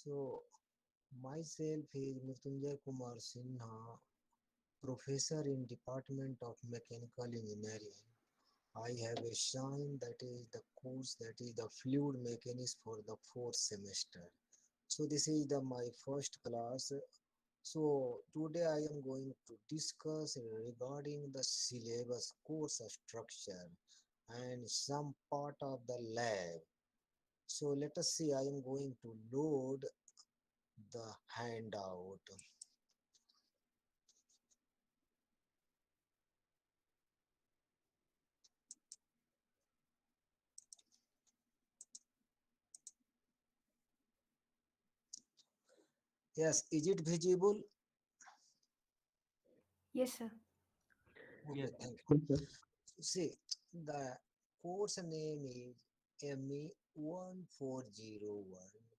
So, myself is Mrityunjay Kumar Sinha, professor in Department of Mechanical Engineering. I have assigned that is the course that is the fluid mechanics for the fourth semester. So this is the my first class. So today I am going to discuss regarding the syllabus course structure and some part of the lab. So let us see, I am going to load the handout. Yes, is it visible? Yes, sir. Okay, thank you. Yes, sir. See, the course name is ME 1401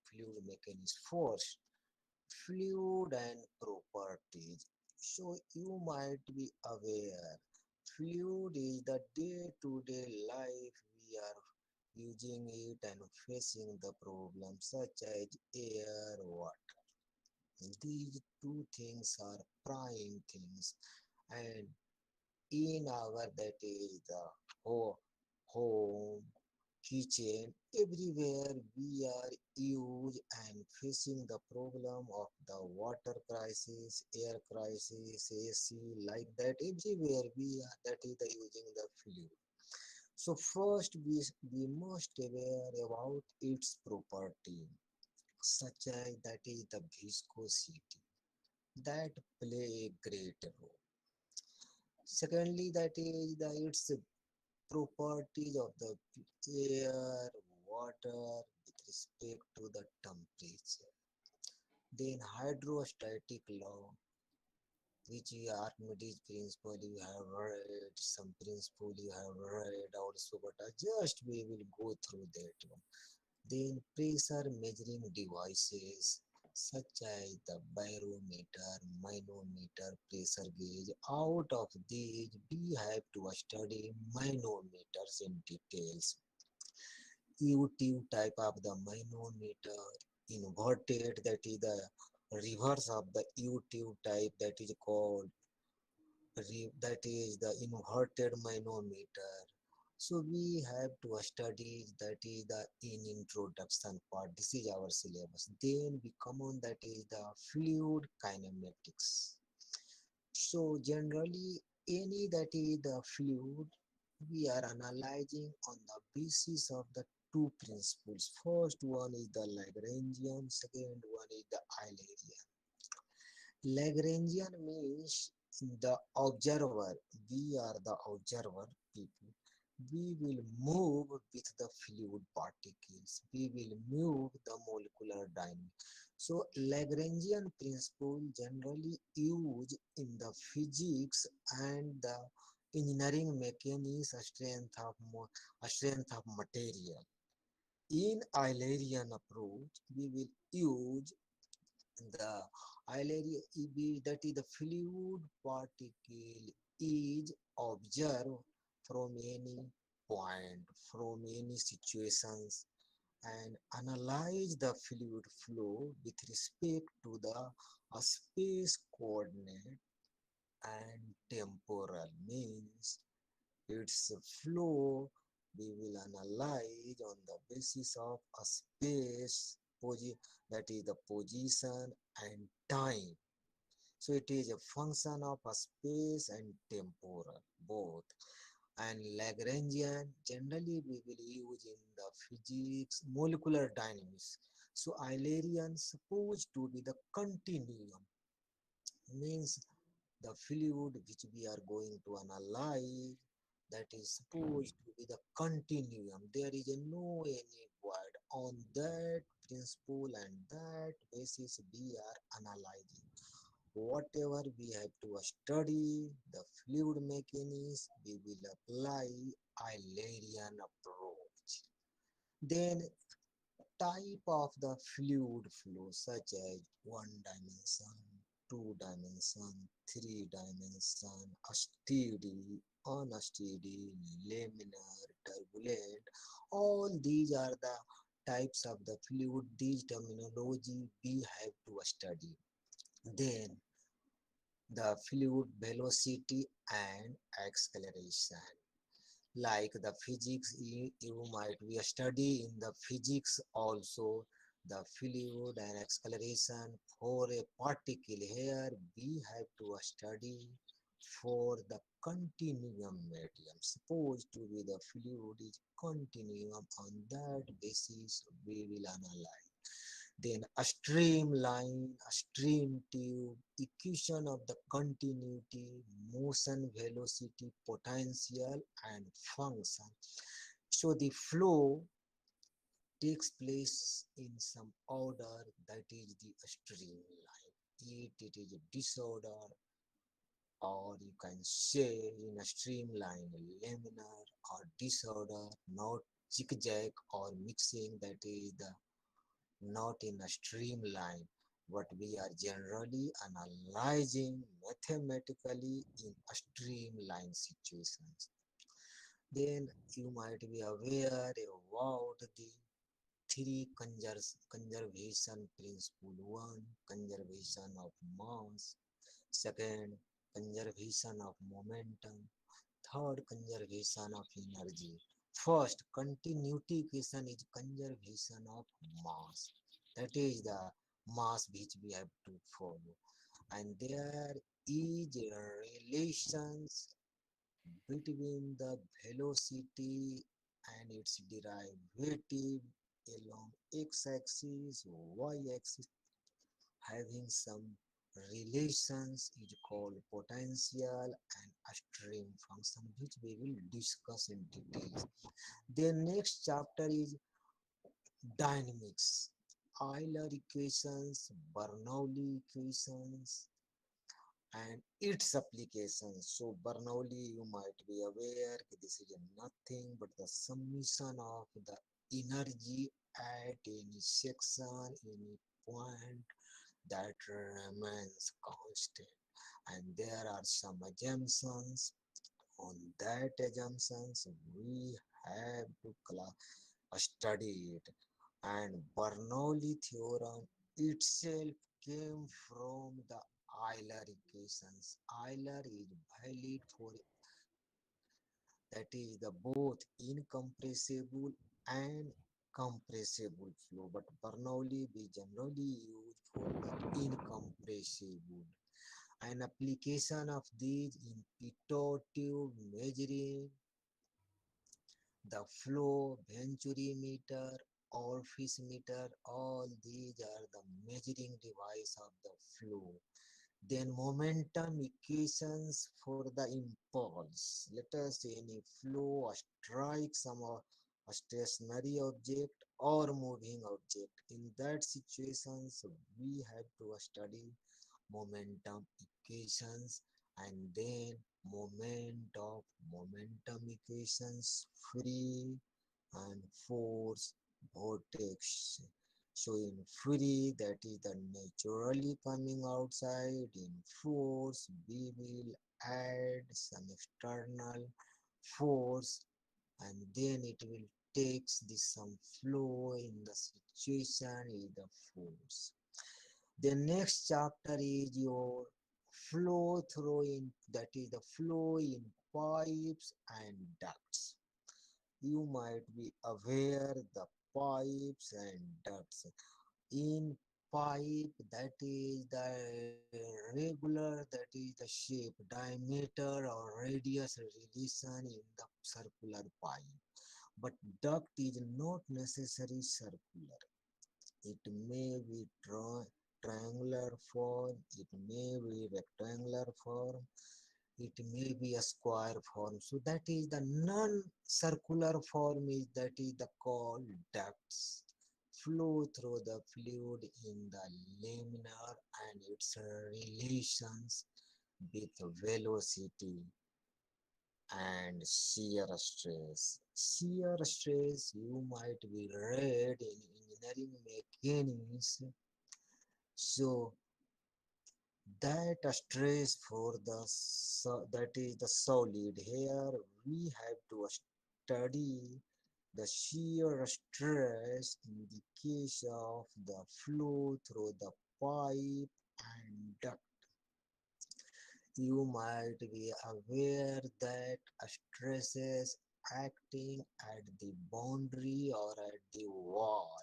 Fluid Mechanics First, Fluid and Properties. So you might be aware, fluid is the day-to-day life we are using it and facing the problems such as air, water. These two things are prime things, and in our that is the home, kitchen, everywhere we are use and facing the problem of the water crisis, air crisis, AC, like that. Everywhere we are that is the using the fluid. So first we must aware about its property, such as that is the viscosity that play a great role. Secondly, that is the its properties of the air, water with respect to the temperature. Then hydrostatic law, which is Archimedes principle you have read, some principle you have read also, but I just we will go through that one. Then pressure measuring devices such as the barometer, manometer, pressure gauge. Out of these, we have to study manometers in details. U-tube type of the manometer, inverted, that is the reverse of the U-tube type, that is called that is the inverted manometer. So we have to study that is the in introduction part. This is our syllabus. Then we come on that is the fluid kinematics. So generally any that is the fluid we are analyzing on the basis of the two principles. First one is the Lagrangian, second one is the Eulerian. Lagrangian means the observer. We are the observer people. We will move with the fluid particles. We will move the molecular dynamics. So Lagrangian principle generally used in the physics and the engineering mechanics, strength of material. In Eulerian approach, we will use the Eulerian that is the fluid particle is observed from any point, from any situations, and analyze the fluid flow with respect to the space coordinate and temporal means its flow we will analyze on the basis of a space that is the position and time. So it is a function of a space and temporal both. And Lagrangian generally we will use in the physics molecular dynamics. So Eulerian supposed to be the continuum means the fluid which we are going to analyze that is supposed to be the continuum. There is a no any void on that principle and that basis we are analyzing. Whatever we have to study, the fluid mechanics, we will apply Eulerian approach. Then type of the fluid flow such as one dimension, two dimension, three dimension, steady, unsteady, laminar, turbulent. All these are the types of the fluid, these terminology we have to study. Then the fluid velocity and acceleration. Like the physics, you might be a study in the physics also the fluid and acceleration for a particle. Here we have to study for the continuum medium. Suppose to be the fluid is continuum. On that basis we will analyze. Then a streamline, a stream tube, equation of the continuity, motion, velocity, potential, and function. So the flow takes place in some order, that is the streamline. It is a disorder, or you can say in a streamline, laminar or disorder, not zigzag or mixing, that is the not in a streamline. What we are generally analyzing mathematically in a streamline situations. Then you might be aware about the three conservation principle. One, conservation of mass. Second, conservation of momentum. Third, conservation of energy. First, continuity equation is conservation of mass. That is the mass which we have to follow. And there is a relations between the velocity and its derivative along x-axis, y-axis, having some relations is called potential and a stream function, which we will discuss in details. The next chapter is dynamics, Euler equations, Bernoulli equations, and its applications. So Bernoulli, you might be aware this is nothing but the summation of the energy at any section, any point that remains constant. And there are some assumptions. On that assumptions, we have to study it. And Bernoulli theorem itself came from the Euler equations. Euler is valid for that is the both incompressible and compressible flow, but Bernoulli we generally use for the incompressible. An application of these in pitot tube measuring the flow, venturimeter, orifice meter, all these are the measuring device of the flow. Then momentum equations for the impulse. Let us say any flow strike some a stationary object or moving object. In that situations, we have to study momentum equations, and then moment of momentum equations, free and force vortex. So in free, that is the naturally coming outside. In force, we will add some external force, and then it will takes this some flow in the situation is the force. The next chapter is your flow through in, that is the flow in pipes and ducts. You might be aware the pipes and ducts. In pipe, that is the regular, that is the shape, diameter or radius relation in the circular pipe. But duct is not necessarily circular. It may be triangular form, it may be rectangular form, it may be a square form. So that is the non-circular form is that is the called ducts. Flow through the fluid in the laminar and its relations with velocity and shear stress. Shear stress you might be read in engineering mechanics. So that stress for the that is the solid. Here we have to study The shear stress in the case of the flow through the pipe and duct. You might be aware that stresses acting at the boundary or at the wall,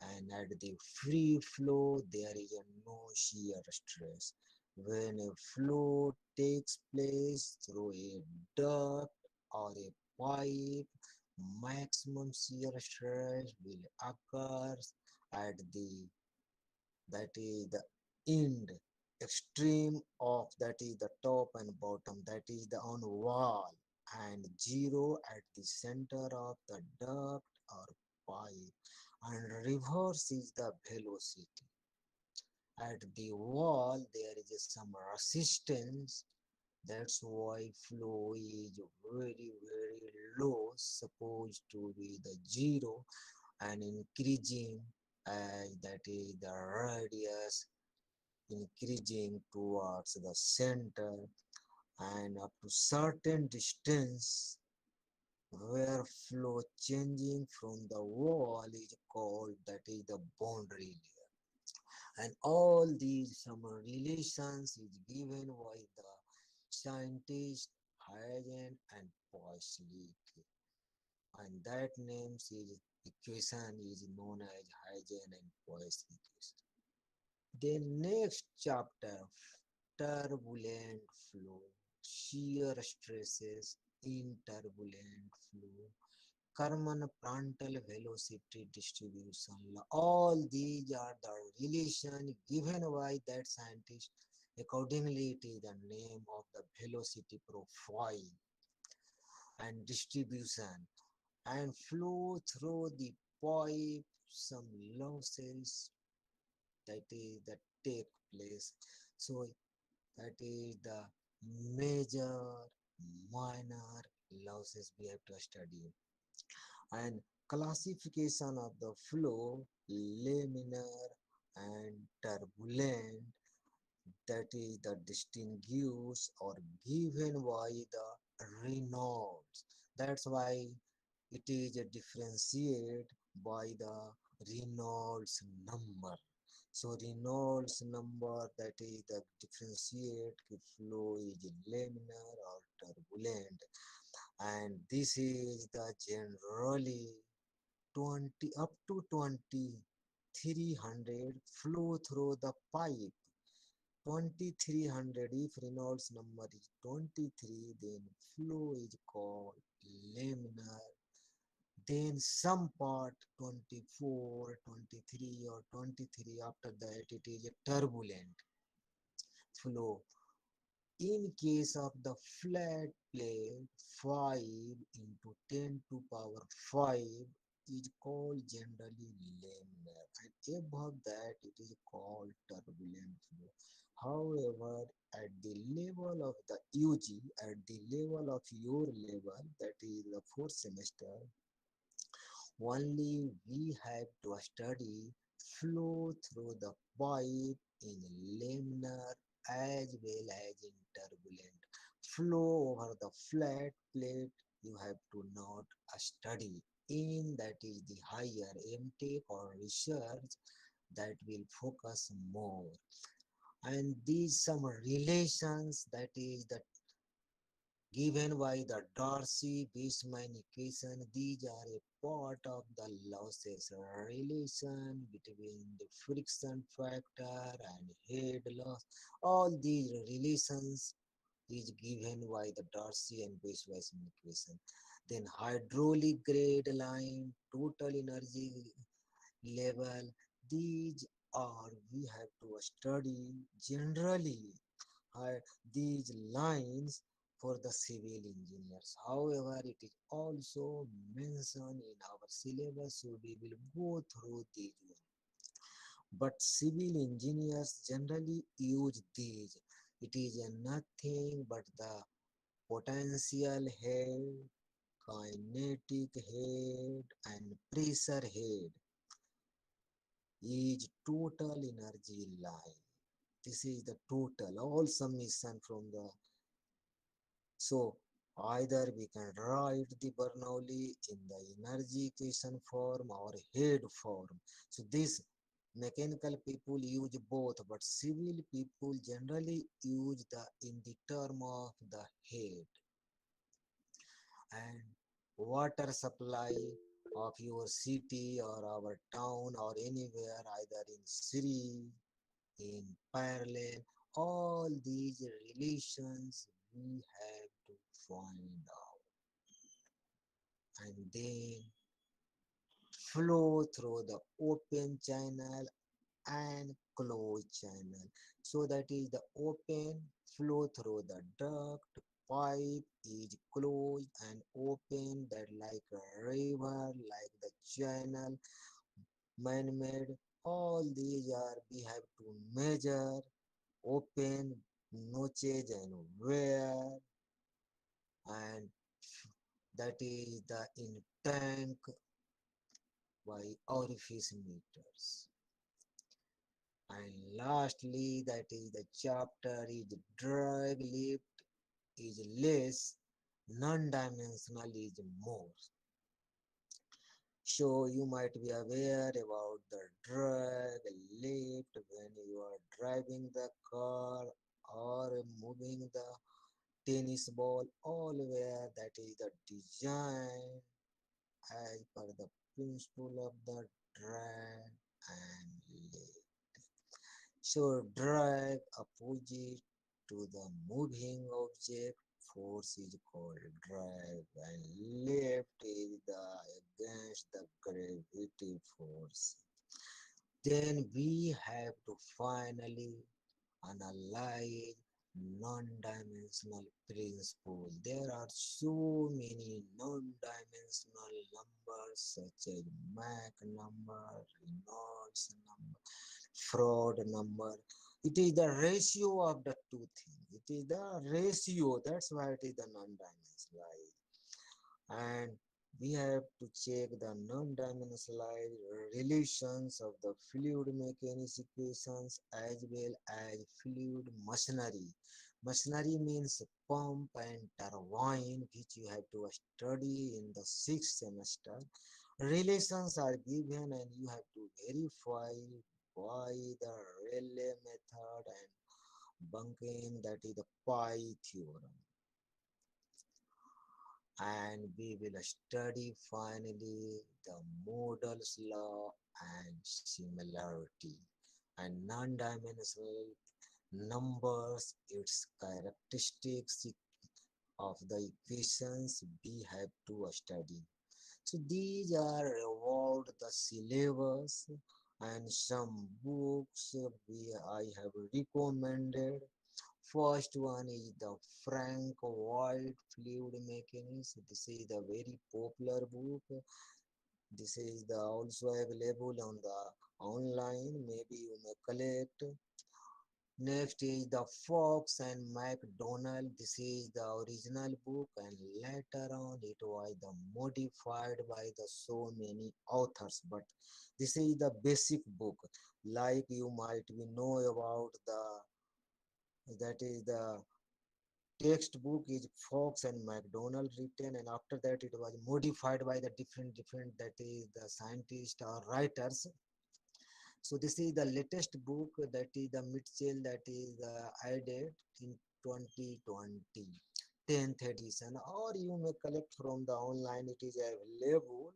and at the free flow there is a no shear stress. When a flow takes place through a duct or a pipe, maximum shear stress will occur at the, that is the end extreme of, that is the top and bottom, that is the on wall, and zero at the center of the duct or pipe, and reverse is the velocity. At the wall there is some resistance, that's why flow is very low, supposed to be the zero, and increasing as that is the radius increasing towards the center, and up to certain distance where flow changing from the wall is called, that is the boundary layer. And all these some relations is given by the scientist Hagen and Poisson, and that names is equation is known as Hagen and Poisson equation. The next chapter, turbulent flow, shear stresses in turbulent flow, Karman-Prandtl velocity distribution. All these are the relation given by that scientist. Accordingly, it is the name of the velocity profile and distribution, and flow through the pipe. Some losses that is that take place. So that is the major, minor losses we have to study. And classification of the flow, laminar and turbulent, that is the distinguished or given by the Reynolds. That's why it is differentiated by the Reynolds number. So Reynolds number, that is the differentiate if flow is laminar or turbulent, and this is the generally 20 up to 2300 flow through the pipe. 2300, if Reynolds number is 23, then flow is called laminar. Then some part 24, 23 or 23, after that it is a turbulent flow. In case of the flat plate, 5 into 10 to power 5 is called generally laminar, and above that it is called turbulent flow. However, at the level of the UG, at the level of your level, that is the fourth semester, only we have to study flow through the pipe in laminar as well as in turbulent. Flow over the flat plate you have to not study. In that is the higher MTech or research that will focus more. And these some relations, that is the given by the Darcy-Weisman equation. These are a part of the losses relation between the friction factor and head loss. All these relations is given by the Darcy and Weisman equation. Then hydraulic grade line, total energy level. These are we have to study generally are these lines for the civil engineers. However, it is also mentioned in our syllabus, so we will go through these one. But civil engineers generally use these. It is nothing but the potential head, kinetic head, and pressure head is total energy line. This is the total all summation from the, so Either we can write the Bernoulli in the energy equation form or head form. So this mechanical people use both, but civil people generally use the in the term of the head. And water supply of your city or our town or anywhere, either in series, in parallel, all these relations we have to find out, and then flow through the open channel and closed channel. So that is the open flow through the duct, pipe is closed and open, that like a river, like the channel, man-made. All these are we have to measure, open, notches and wear, and that is the in tank by orifice meters. And lastly, that is the chapter is drag lift is less, non-dimensional is more. So you might be aware about the drag lift when you are driving the car or moving the tennis ball, all where that is the design as per the principle of the drag and lift. So drag opposite to the moving object force is called drag, and lift is the against the gravity force. Then we have to finally analyze non-dimensional principle. There are so many non-dimensional numbers such as Mach number, Reynolds number, fraud number. It is the ratio of the two things. It is the ratio. That's why it is the non-dimensional. And we have to check the non-dimensionalized relations of the fluid mechanics equations as well as fluid machinery. Machinery means pump and turbine, which you have to study in the sixth semester. Relations are given and you have to verify by the Rayleigh method and Bunkin, that is the pi theorem. And we will study finally the modals law and similarity and non-dimensional numbers, its characteristics of the equations we have to study. So these are about the syllabus and some books I have recommended. First one is the Frank White Fluid Mechanics. This is the very popular book. This is the also available on the online. Maybe you may collect. Next is the Fox and MacDonald. This is the original book, and later on it was the modified by the so many authors. But this is the basic book. Like you might be know about the, that is the textbook is Fox and MacDonald written, and after that it was modified by the different that is the scientists or writers. So this is the latest book, that is the Mitchell, that is added in 2020 10th edition, or you may collect from the online. It is available,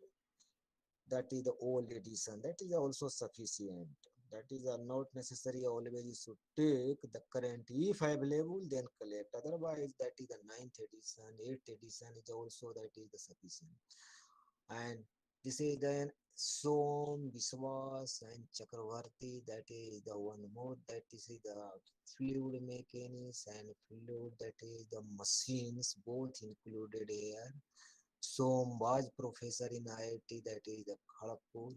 that is the old edition, that is also sufficient. That is not necessary always you should take the current. If available, then collect, otherwise that is the ninth edition, 8th edition is also that is the sufficient. And this is then Som, Viswas and Chakravarti, that is the one more, that is the fluid mechanics and fluid, that is the machines, both included here. Som was professor in IIT, that is the Kharagpur.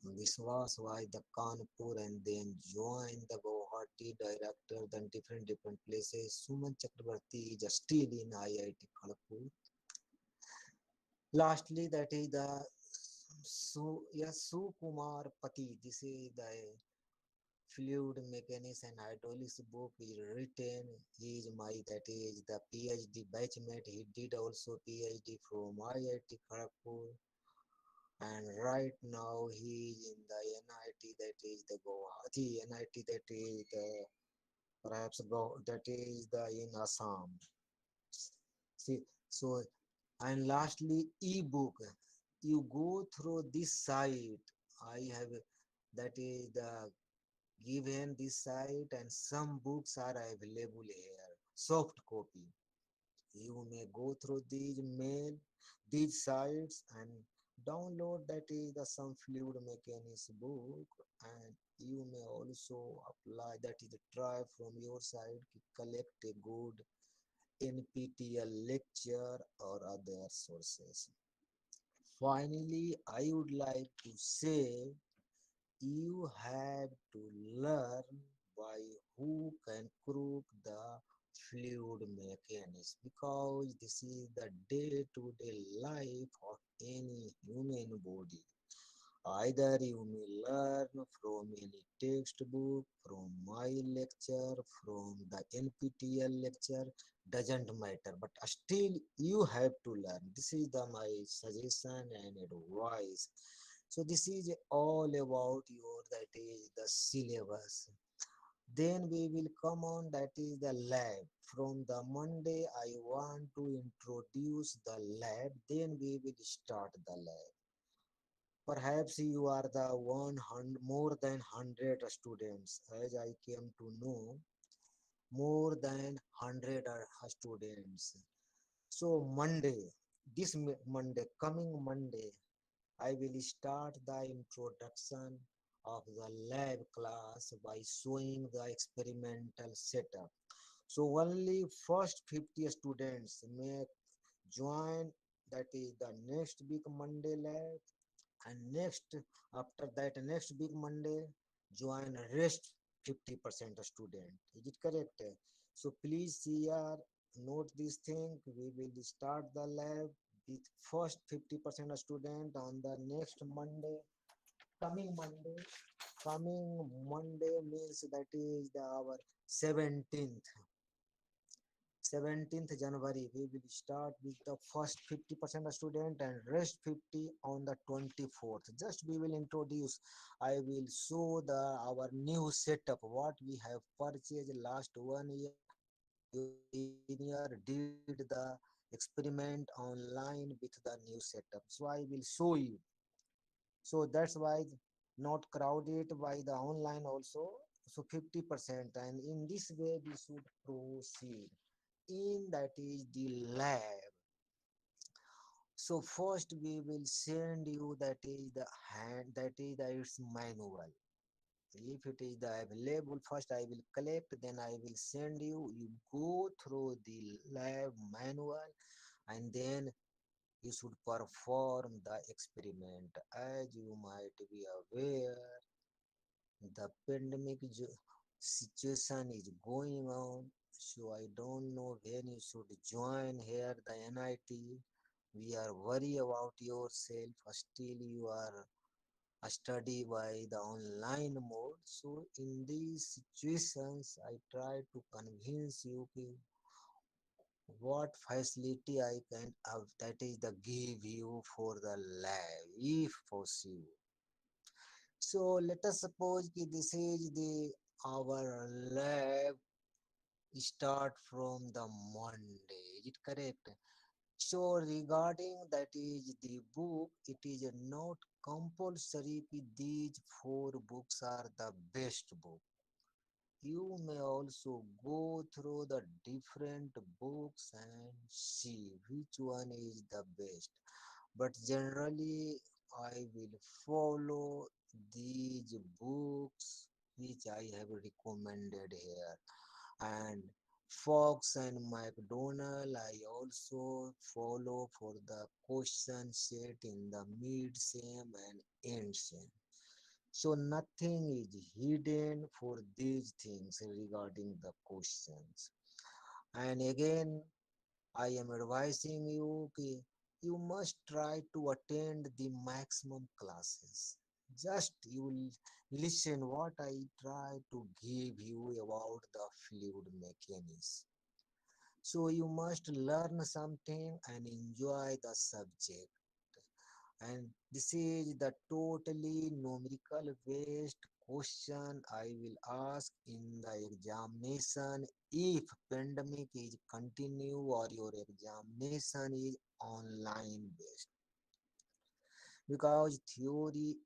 Viswas was the Kanpur and then joined the Guwahati director, then different places. Suman Chakravarti is still in IIT Kharagpur. Lastly, that is the Sukumar Pati. This is the Fluid mechanics and hydraulics book is written. He is my that is the PhD batchmate. He did also PhD from IIT Kharagpur, and right now he is in the NIT that is the Guwahati NIT that is the perhaps go that is the in Assam. See, so and lastly ebook. You go through this site. I have that is the given this site and some books are available here soft copy. You may go through these sites and download that is the some fluid mechanics book, and you may also apply that is try from your side to collect a good NPTEL lecture or other sources. Finally, I would like to say you have to learn by who can crook the fluid mechanics, because this is the day-to-day life of any human body. Either you may learn from any textbook, from my lecture, from the NPTEL lecture, doesn't matter. But still you have to learn. This is the my suggestion and advice. So this is all about your that is the syllabus. Then we will come on that is the lab. From the Monday I want to introduce the lab. Then we will start the lab. Perhaps you are the 100 more than 100 students, as I came to know, more than 100 students. So Monday, Monday, coming Monday, I will start the introduction of the lab class by showing the experimental setup. So only first 50 students may join that is the next big Monday lab, and next after that next big Monday join rest 50% student. Is it correct? So please here note this thing. We will start the lab with first 50% student on the next Monday. Coming Monday, coming Monday means that is the our 17th 17th January, we will start with the first 50% student and rest 50 on the 24th. Just we will introduce, I will show the our new setup, what we have purchased last 1 year. Your engineer did the experiment online with the new setup. So I will show you. So that's why not crowded by the online also. So 50%, and in this way we should proceed in that is the lab. So first we will send you that is the hand that is the its manual. If it is the available, first I will collect, then I will send you. You go through the lab manual, and then you should perform the experiment. As you might be aware, the pandemic situation is going on, so I don't know when you should join here the NIT. We are worried about yourself. Still, you are a study by the online mode. So in these situations, I try to convince you what facility I can have, that is the give you for the lab if possible. So let us suppose that this is the our lab start from the Monday. Is it correct? So regarding that is the book, it is not compulsory that these four books are the best book. You may also go through the different books and see which one is the best. But generally, I will follow these books which I have recommended here. And Fox and McDonald, I also follow for the question set in the mid sem and end sem. So nothing is hidden for these things regarding the questions. And again, I am advising you you must try to attend the maximum classes. Just you listen what I try to give you about the fluid mechanics. So you must learn something and enjoy the subject. And this is the totally numerical based question I will ask in the examination if pandemic is continue or your examination is online based, because theory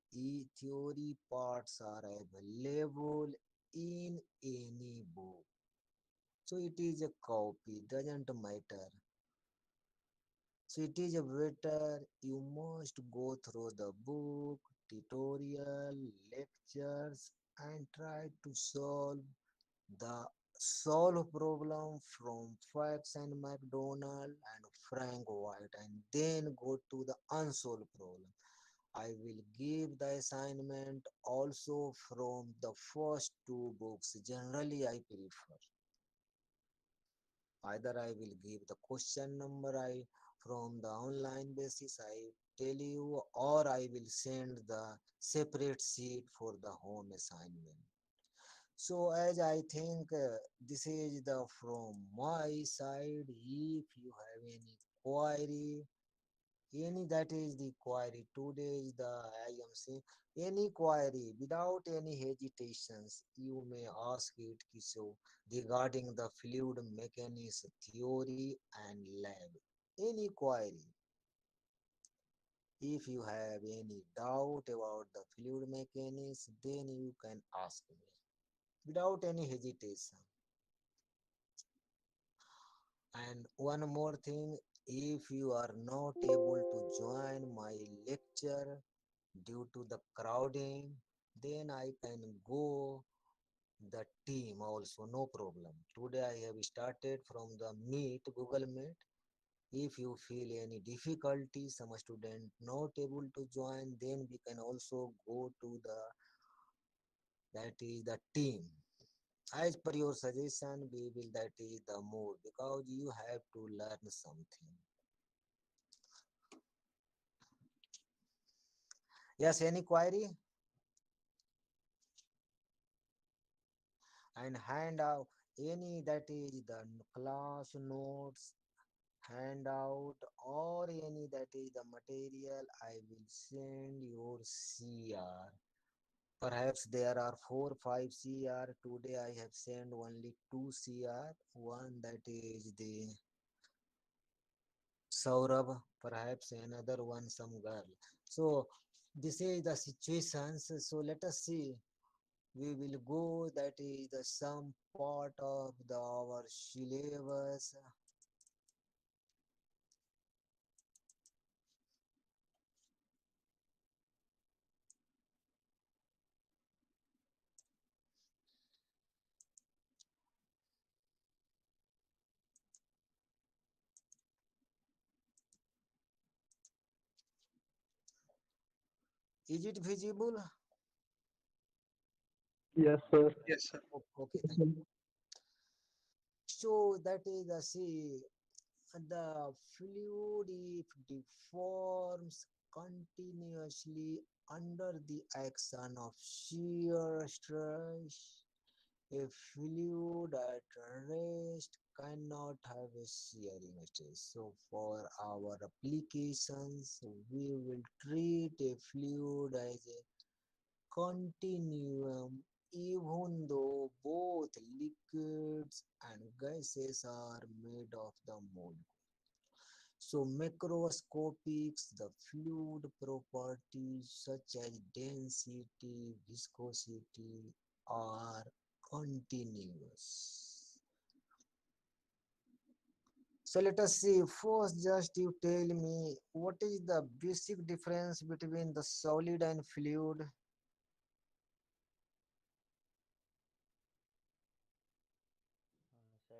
parts are available in any book, so it is a copy doesn't matter. So it is a better you must go through the book, tutorial, lectures, and try to the solve problem from Facts and McDonald and Frank White, and then go to the unsolved problem. I will give the assignment also from the first two books. Generally, I prefer. Either I will give the question number I from the online basis I tell you, or I will send the separate sheet for the home assignment. So as I think this is the from my side. If you have any query, any that is the query today is the I am saying any query without any hesitations you may ask it, Kisho, regarding the fluid mechanics theory and lab. Any query. If you have any doubt about the fluid mechanics, then you can ask me without any hesitation. And one more thing, if you are not able to join my lecture due to the crowding, then I can go the team also, no problem. Today I have started from the Meet, Google Meet. If you feel any difficulty, some student not able to join, then we can also go to the that is the team. As per your suggestion, we will that is the mode because you have to learn something. Yes, any query? And hand out any that is the class notes, handout, or any that is the material I will send your CR. Perhaps there are 4 5 CR. Today I have sent only 2 CR. One that is the Saurabh, perhaps another one some girl. So this is the situations. So let us see. We will go that is the some part of the our syllabus. Is it visible? Yes, sir. Yes, sir. Okay, thank you. So that is the see the fluid if deforms continuously under the action of shear stress. A fluid at rest cannot have a shearing stress. So for our applications, we will treat a fluid as a continuum even though both liquids and gases are made of the molecule. So macroscopics, the fluid properties such as density, viscosity are continuous. So let us see. First, just you tell me what is the basic difference between the solid and fluid? Sir,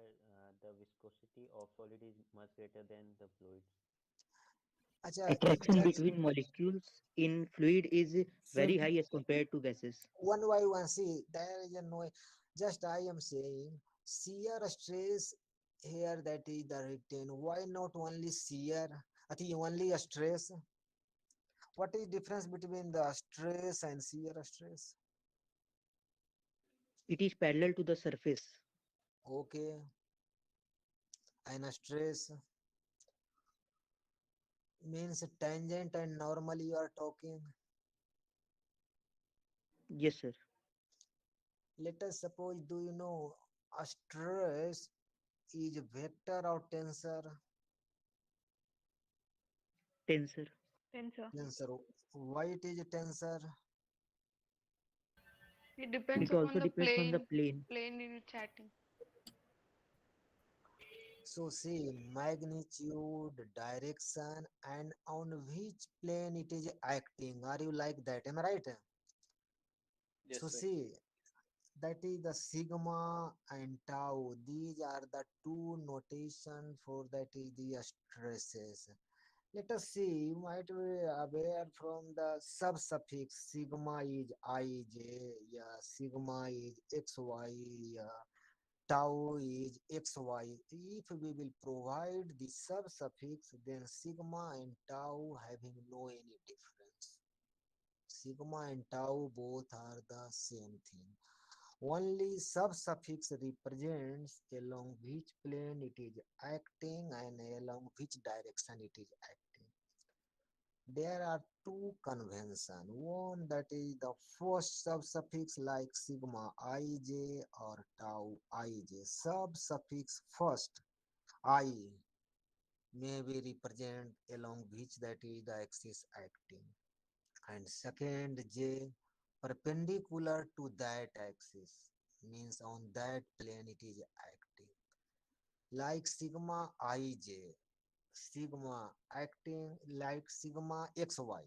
the viscosity of solid is much greater than the fluids. Acha, Attraction just between molecules in fluid is very simple high as compared to gases. one by one. See, there is a no. Just I am saying shear stress here that is the written. Why not only shear? I think only a stress. What is difference between the stress and shear stress? It is parallel to the surface. Okay, and a stress means tangent and normally you are talking. Yes, sir. Let us suppose, do you know a stress is vector or tensor? Tensor. Tensor. Tensor. Why it is a tensor? It depends It upon also the depends on the plane, plane. plane in its acting. So see magnitude, direction, and on which plane it is acting. Are you like that? Am I right? Yes, So sir. see, that is the sigma and tau. These are the two notation for that is the stresses. Let us see, you might be aware from the sub suffix sigma is ij, yeah, sigma is xy, yeah, tau is xy. If we will provide the sub suffix, then sigma and tau having no any difference. Sigma and tau both are the same thing. Only sub suffix represents along which plane it is acting and along which direction it is acting. There are two conventions. One that is the first sub suffix like sigma ij or tau ij. Sub suffix first I may be represent along which that is the axis acting. And second j perpendicular to that axis means on that plane it is acting. Like sigma ij, sigma acting like sigma xy.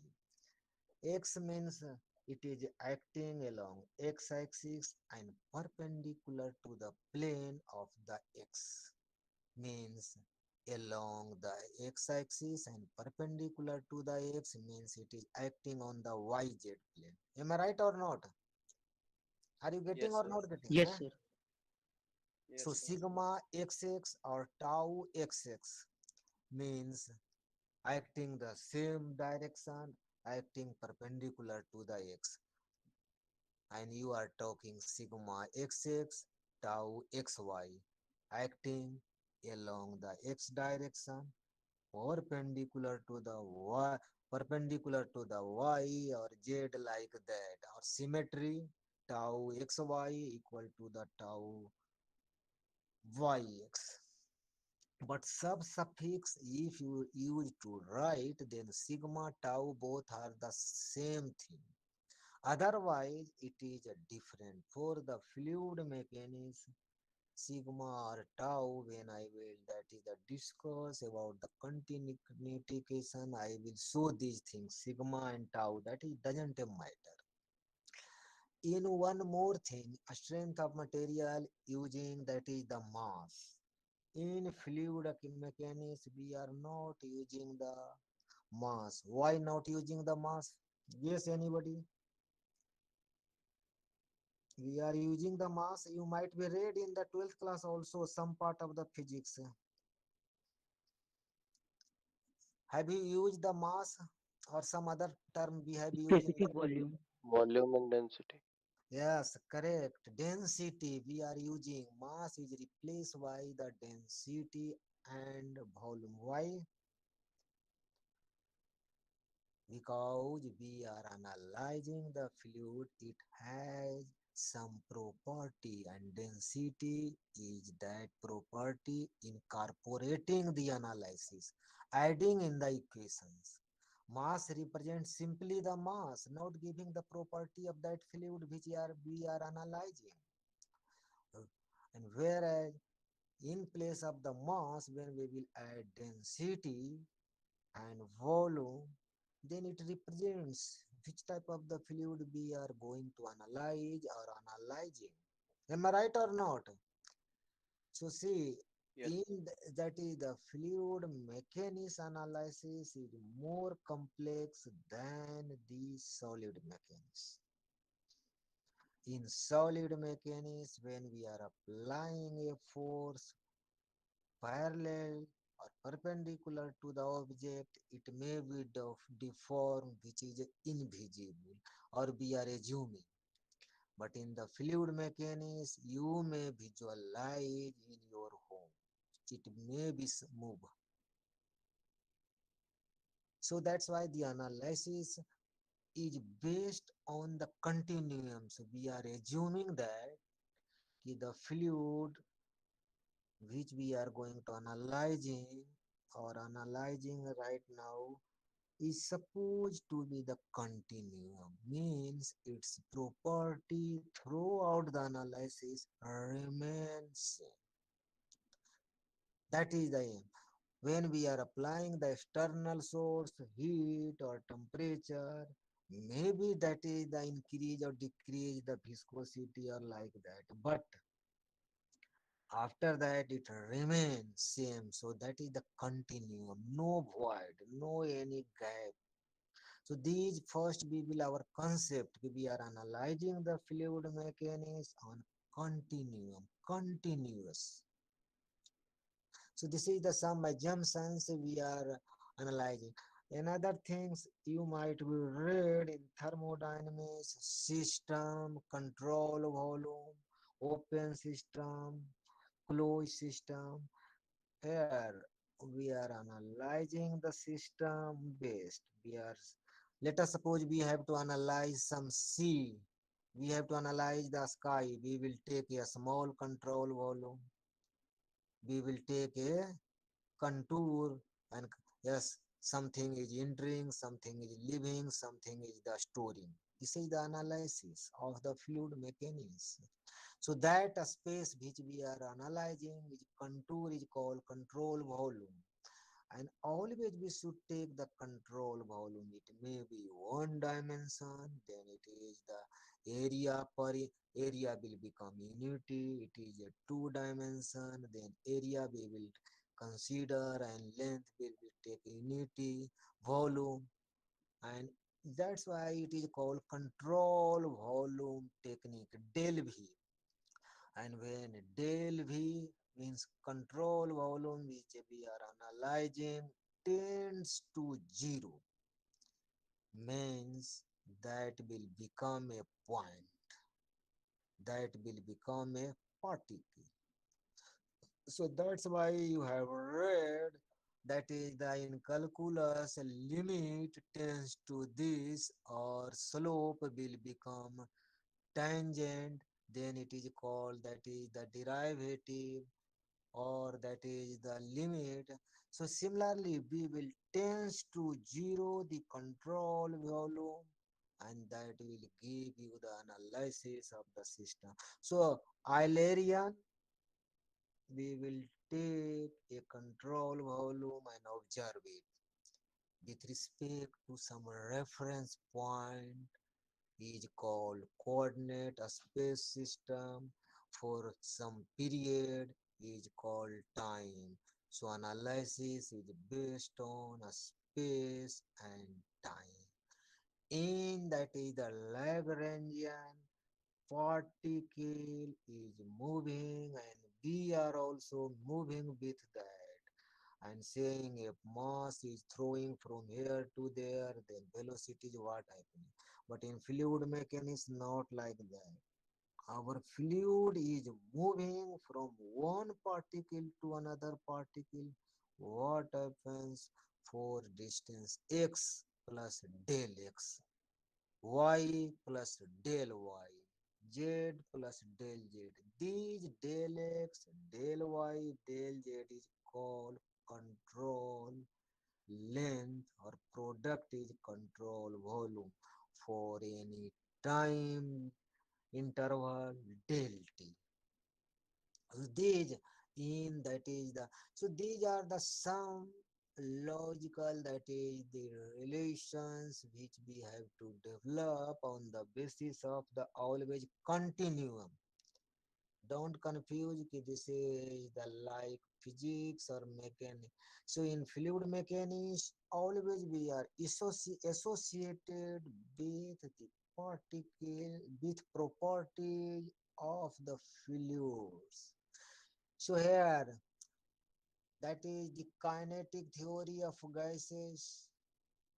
X means it is acting along x axis and perpendicular to the plane of the x. Means along the x axis and perpendicular to the x means it is acting on the yz plane. Am I right or not? Are you getting Yes, or sir. not getting? Yes, Eh? sir. So Yes, sir. sigma xx or tau xx means acting the same direction, acting perpendicular to the x. And you are talking sigma xx, tau xy, acting along the x direction, perpendicular to the y, perpendicular to the y or z like that, or symmetry, tau xy equal to the tau yx. But sub suffix, if you use to write, then sigma tau both are the same thing. Otherwise, it is a different. For the fluid mechanism, sigma or tau, when I will that is the discuss about the continuation, I will show these things, sigma and tau, that is doesn't matter. In one more thing, a strength of material using that is the mass. In fluid mechanics, we are not using the mass. Why not using the mass? Yes, anybody? We are using the mass. You might be read in the 12th class also some part of the physics. Have you used the mass or some other term we have used in the? Specific volume. Volume and density. Yes, correct. Density we are using. Mass is replaced by the density and volume. Why? Because we are analyzing the fluid, it has some property, and density is that property incorporating the analysis, adding in the equations. Mass represents simply the mass, not giving the property of that fluid which we are analyzing. Uh, And whereas in place of the mass, when we will add density and volume, then it represents which type of the fluid we are going to analyze or analyzing. Am I right or not? So see, Yes, in sir. that is the fluid mechanics analysis is more complex than the solid mechanics. In solid mechanics, when we are applying a force parallel or perpendicular to the object, it may be deformed, which is invisible, or we are assuming. But in the fluid mechanics, you may visualize in your home. It may be moved. So that's why the analysis is based on the continuum. So we are assuming that the fluid which we are going to analyzing right now is supposed to be the continuum, means its property throughout the analysis remains same. That is the aim. When we are applying the external source, heat or temperature, maybe that is the increase or decrease the viscosity or like that. But after that it remains same. So that is the continuum, no void, no any gap. So these first we will our concept. We are analyzing the fluid mechanics on continuum, continuous. So this is the some assumptions we are analyzing. Another things you might be read in thermodynamics, system, control volume, open system, closed system. Here we are analyzing the system based. Let us suppose we have to analyze some sea. We have to analyze the sky. We will take a small control volume. We will take a contour, and yes, something is entering, something is leaving, something is the storing. This is the analysis of the fluid mechanics. So that space which we are analyzing is contour is called control volume. And always we should take the control volume. It may be one dimension, then it is the area per area will become unity. It is a two dimension, then area we will consider, and length will be take unity, volume, and that's why it is called control volume technique, del V. And when del V means control volume which we are analyzing tends to zero, means that will become a point, that will become a particle. So that's why you have read that is the in calculus limit tends to this, or slope will become tangent, then it is called that is the derivative, or that is the limit. So similarly we will tends to zero the control volume, and that will give you the analysis of the system. So Eulerian, we will take a control volume and observe it with respect to some reference point is called coordinate space system, for some period is called time. So analysis is based on a space and time. In that is the Lagrangian particle is moving, and we are also moving with that, and saying a mass is throwing from here to there, then velocity is what happening. But in fluid mechanics, not like that. Our fluid is moving from one particle to another particle. What happens for distance x plus del x, y plus del y, z plus del z. These del x, del y, del z is called control length, or product is control volume for any time interval del t. So these in that is the, so these are the some logical, that is the relations which we have to develop on the basis of the always continuum. Don't confuse कि this is the like physics or mechanics. So in fluid mechanics, always we are associated with the particle, with properties of the fluids. So here That is the kinetic theory of gases.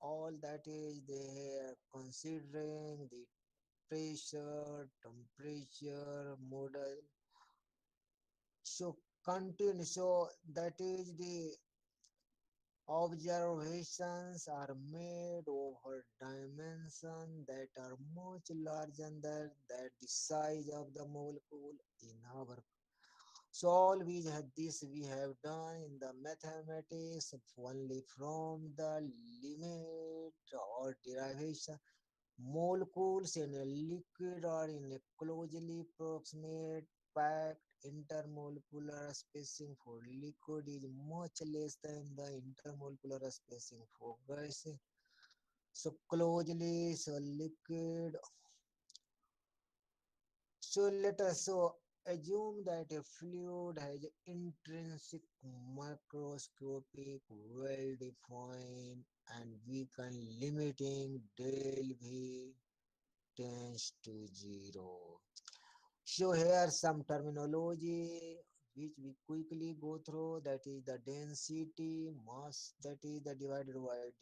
All that is there considering the pressure, temperature, model. So continue. So that is the observations are made over dimensions that are much larger than the size of the molecule in our. So all this we have done in the mathematics only from the limit or derivation. Molecules in a liquid or in a closely proximate packed intermolecular spacing for liquid is much less than the intermolecular spacing for gas. So closely, so liquid. So let us assume that a fluid has intrinsic microscopic, well-defined, and we can limiting del V tends to zero. So here some terminology which we quickly go through. That is the density, mass, that is the divided by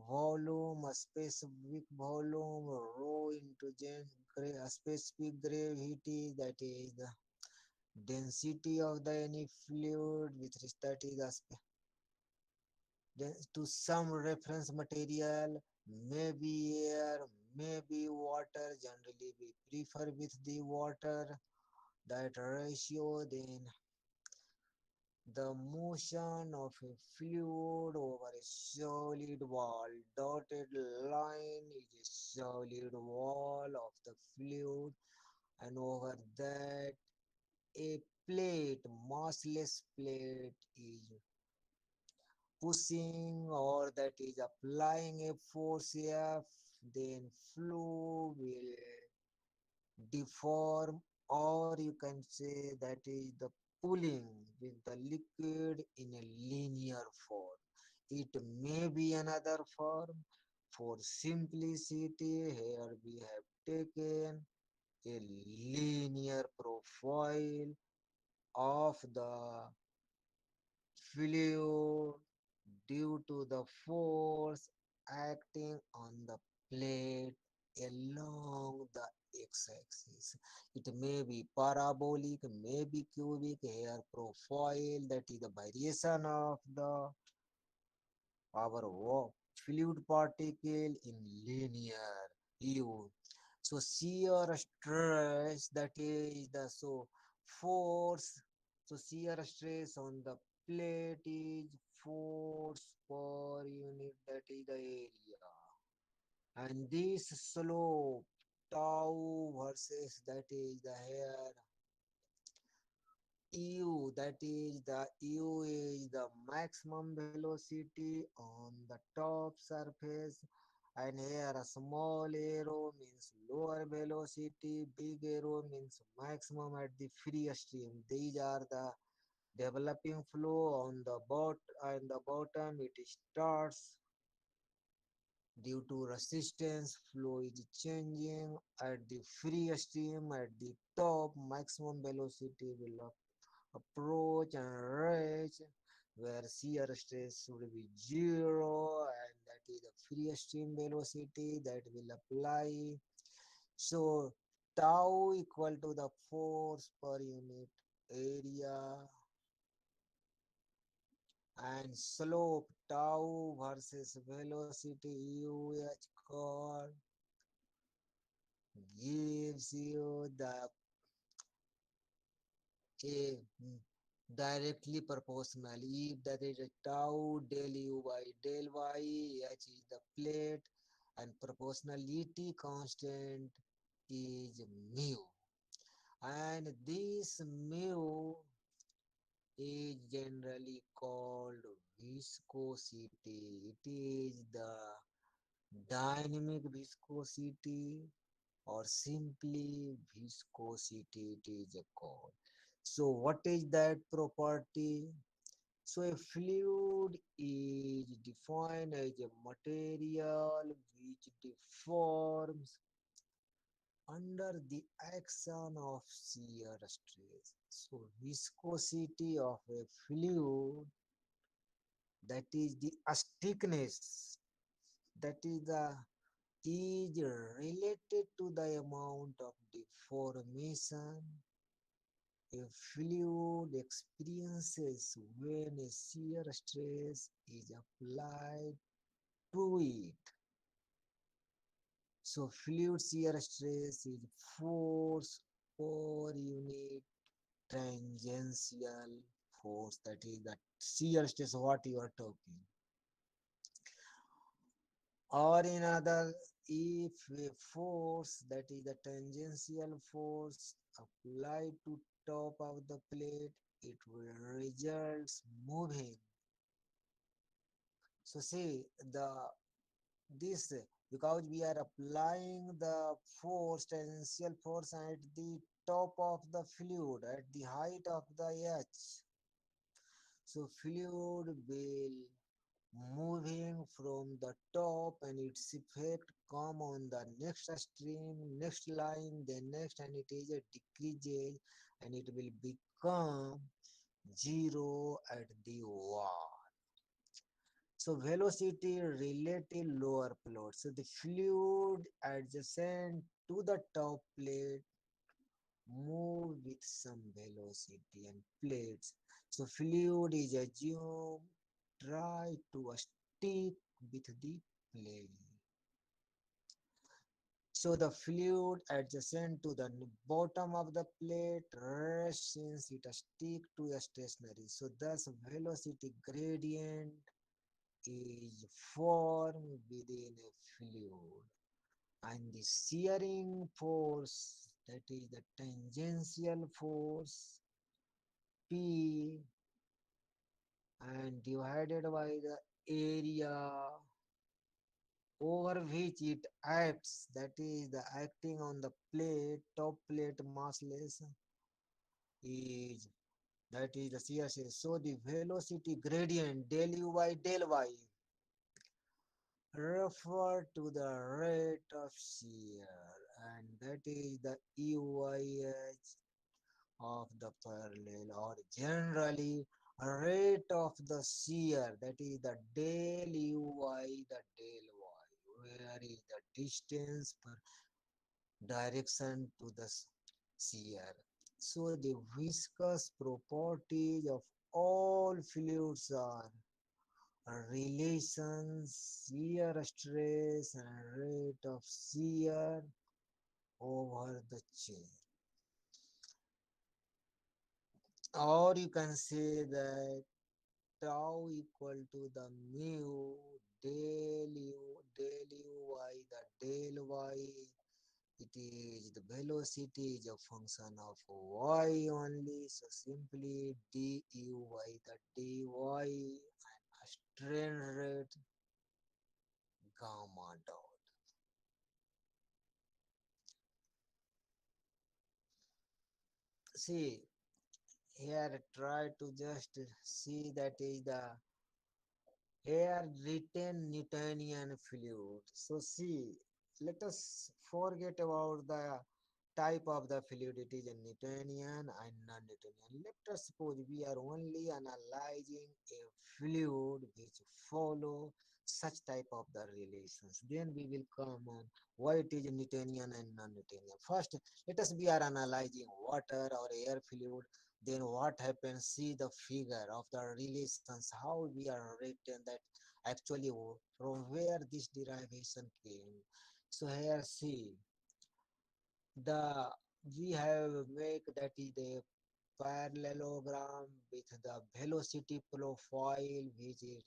volume, a specific volume, rho into a specific gravity, that is the density of the any fluid with respect to the to some reference material, maybe air, maybe water. Generally, we prefer with the water. That ratio, then the motion of a fluid over a solid wall. Dotted line is a solid wall of the fluid, and over that a plate, massless plate, is pushing or that is applying a force F, then fluid will deform, or you can say that is the pulling with the liquid in a linear form. It may be another form. For simplicity, here we have taken a linear profile of the fluid due to the force acting on the plate along the x-axis. It may be parabolic, may be cubic, here profile, that is the variation of the our fluid particle in linear u. So shear stress, that is the force. So shear stress on the plate is force per unit, that is the area. And this slope tau versus that is the here u, that is the u is the maximum velocity on the top surface, and here a small arrow means lower velocity, big arrow means maximum at the free stream. These are the developing flow on the bottom. It starts due to resistance, flow is changing at the free stream. At the top, maximum velocity will approach and reach where shear stress should be zero, and that is the free stream velocity that will apply. So tau equal to the force per unit area, and slope tau versus velocity uh called gives you the a directly proportional. If that is a tau del u by del y, h is the plate, and proportionality constant is mu. And this mu is generally called viscosity. It is the dynamic viscosity, or simply viscosity it is called. So what is that property? So a fluid is defined as a material which deforms under the action of shear stress. So viscosity of a fluid, that is the stiffness, that is related to the amount of deformation a fluid experiences when a shear stress is applied to it. So fluid shear stress is force per unit tangential force, that is the shear stress what you are talking. Or in other, if a force, that is the tangential force applied to top of the plate, it will result moving. So see the this, because we are applying the force, tangential force at the top of the fluid at the height of the H. So fluid will moving from the top and its effect come on the next stream, next line, then next, and it is a decreases and it will become zero at the wall. So velocity relative lower plot. So the fluid adjacent to the top plate move with some velocity and plates. So fluid is assumed try to stick with the plate. So the fluid adjacent to the bottom of the plate rests since it stick to a stationary. So thus velocity gradient is formed within a fluid. And the shearing force, that is the tangential force P, and divided by the area over which it acts, that is the acting on the plate, top plate massless, is, that is the shear stress. So the velocity gradient del u by del y refer to the rate of shear, and that is the EYH of the parallel, or generally rate of the shear, that is the del uy, the del y, where is the distance per direction to the shear. So the viscous properties of all fluids are relations shear stress and rate of shear over the chain. Or you can say that tau equal to the mu del u y, the del y, it is the velocity is a function of y only, so simply du y, the dy, and strain rate gamma dot. See here, try to just see that is the air written Newtonian fluid. So see, let us forget about the type of the fluid. It is a Newtonian and non-Newtonian. Let us suppose we are only analyzing a fluid which follow such type of the relations. Then we will come on why it is Newtonian and non-Newtonian. First, let us be are analyzing water or air fluid. Then what happens? See the figure of the relations, how we are written that actually from where this derivation came. So here see the we have make that is the parallelogram with the velocity profile which is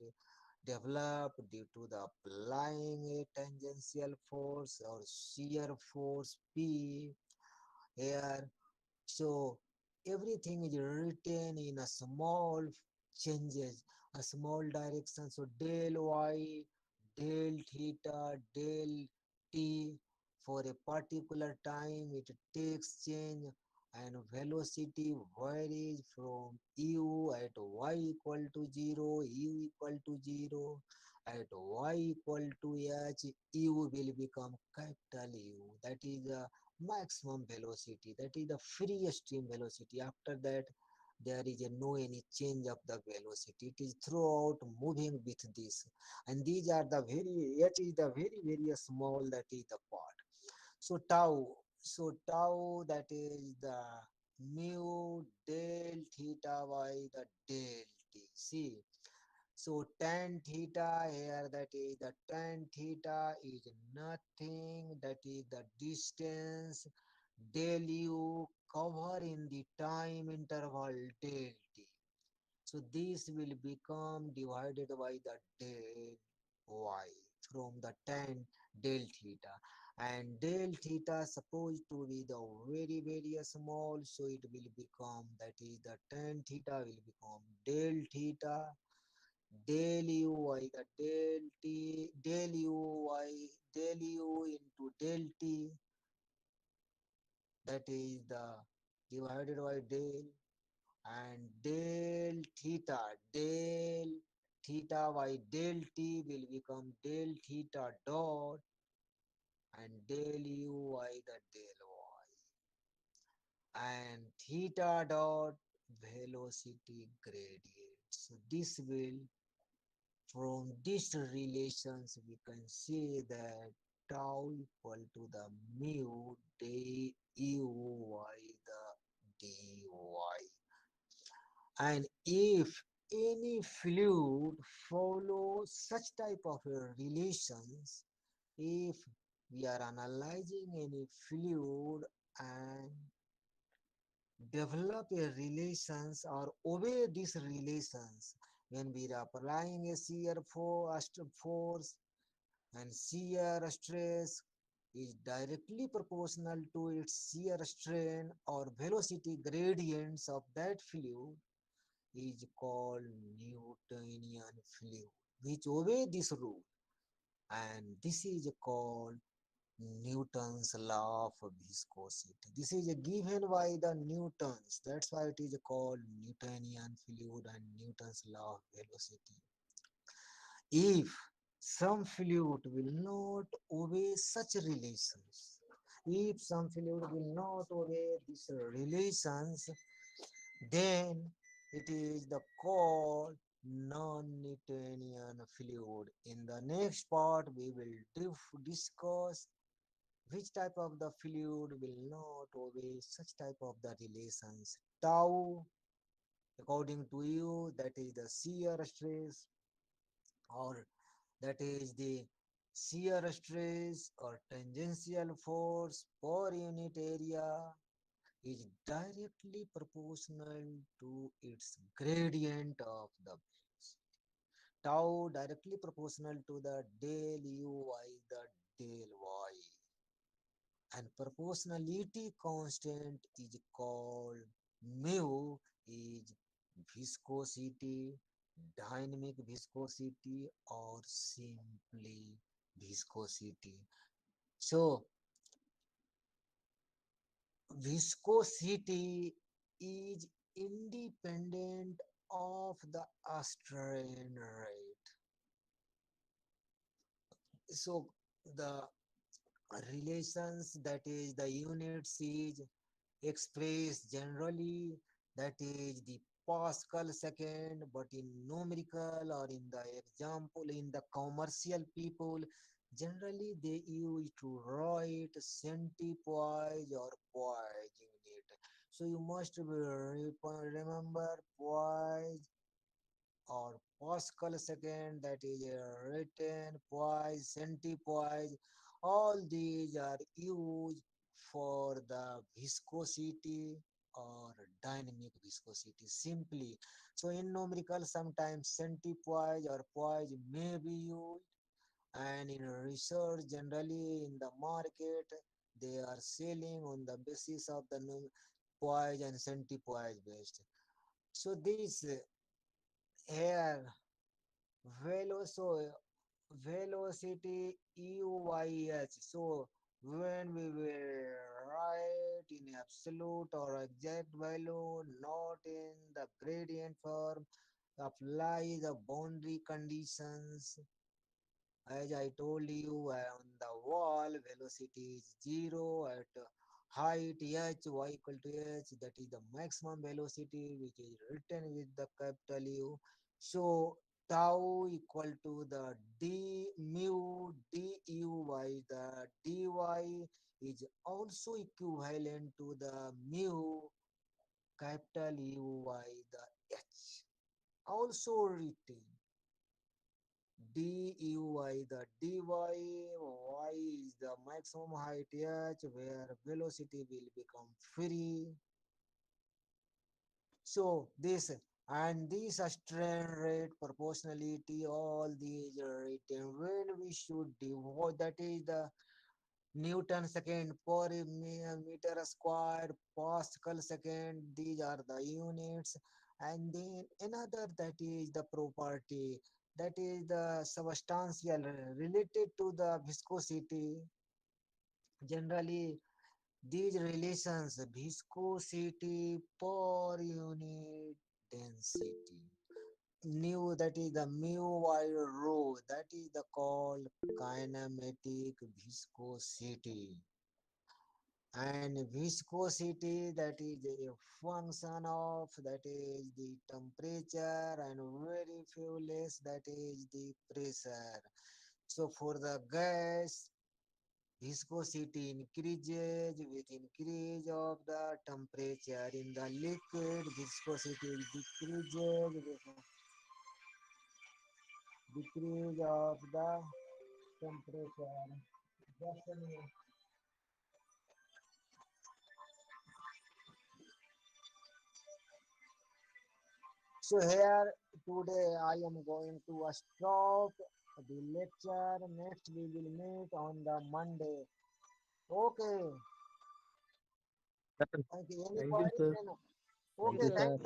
developed due to the applying a tangential force or shear force P here. So everything is written in a small changes, a small direction. So del y, del theta, del t, for a particular time it takes change, and velocity varies from u at y equal to 0, u equal to 0, at y equal to h, u will become capital U. That is maximum velocity, that is the free stream velocity. After that, there is a no any change of the velocity. It is throughout moving with this, and these are the very, it is the very small, that is the part. So tau, that is the mu del theta by the del t. See, so tan theta here, that is the tan theta is nothing, that is the distance del u cover in the time interval del t. So this will become divided by the del y from the tan del theta. And del theta supposed to be the very small, so it will become, that is the tan theta will become del theta del uy, the del t, del uy, del u into del t, that is the divided by del, and del theta by del t will become del theta dot, and del uy, the del y, and theta dot velocity gradient. So this will, from these relations, we can see that tau equal to the mu d u y the dy. And if any fluid follows such type of relations, if we are analyzing any fluid and develop a relations or obey these relations, when we are applying a shear force, and shear stress is directly proportional to its shear strain or velocity gradients of that fluid, is called Newtonian fluid, which obey this rule, and this is called Newton's law of viscosity. This is given by the Newtons. That's why it is called Newtonian fluid and Newton's law of velocity. If some fluid will not obey such relations, if some fluid will not obey these relations, then it is the called non-Newtonian fluid. In the next part, we will discuss which type of the fluid will not obey such type of the relations. Tau, according to you, that is the shear stress, or that is the shear stress or tangential force per unit area, is directly proportional to its gradient of the velocity. Tau directly proportional to the del uy, the del y. And proportionality constant is called mu, is viscosity, dynamic viscosity, or simply viscosity. So viscosity is independent of the strain rate. So the relations, that is the units, is expressed generally, that is the Pascal second, but in numerical or in the example, in the commercial people, generally they use to write centipoise or poise unit. So you must remember poise or Pascal second, that is written poise, centipoise. All these are used for the viscosity or dynamic viscosity simply. So in numerical, sometimes centipoise or poise may be used, and in research, generally in the market, they are selling on the basis of the poise and centipoise based. So this here velocity UYH. So when we will write in absolute or exact value, not in the gradient form, apply the boundary conditions. As I told you, on the wall velocity is 0 at height h y equal to h, that is the maximum velocity which is written with the capital U. So tau equal to the d mu du, the dy is also equivalent to the mu capital U the h, also written DUI, the y is the maximum height h where velocity will become free. So this and this strain rate proportionality, all these written when we should devote, that is the Newton second per meter square, Pascal second, these are the units. And then another, that is the property, that is the substantial related to the viscosity. Generally, these relations, viscosity per unit density. Mu, that is the mu by rho, that is the called kinematic viscosity. And viscosity, that is a function of, that is the temperature, and very few less, that is the pressure. So for the gas, viscosity increases with increase of the temperature. In the liquid, viscosity decreases with decrease of the temperature. Just a minute. So here today I am going to stop the lecture. Next we will meet on the Monday. Okay. Sir, Okay. Any thank you, queries? sir. Then Thank okay. you, Thank you. Thank sir. you.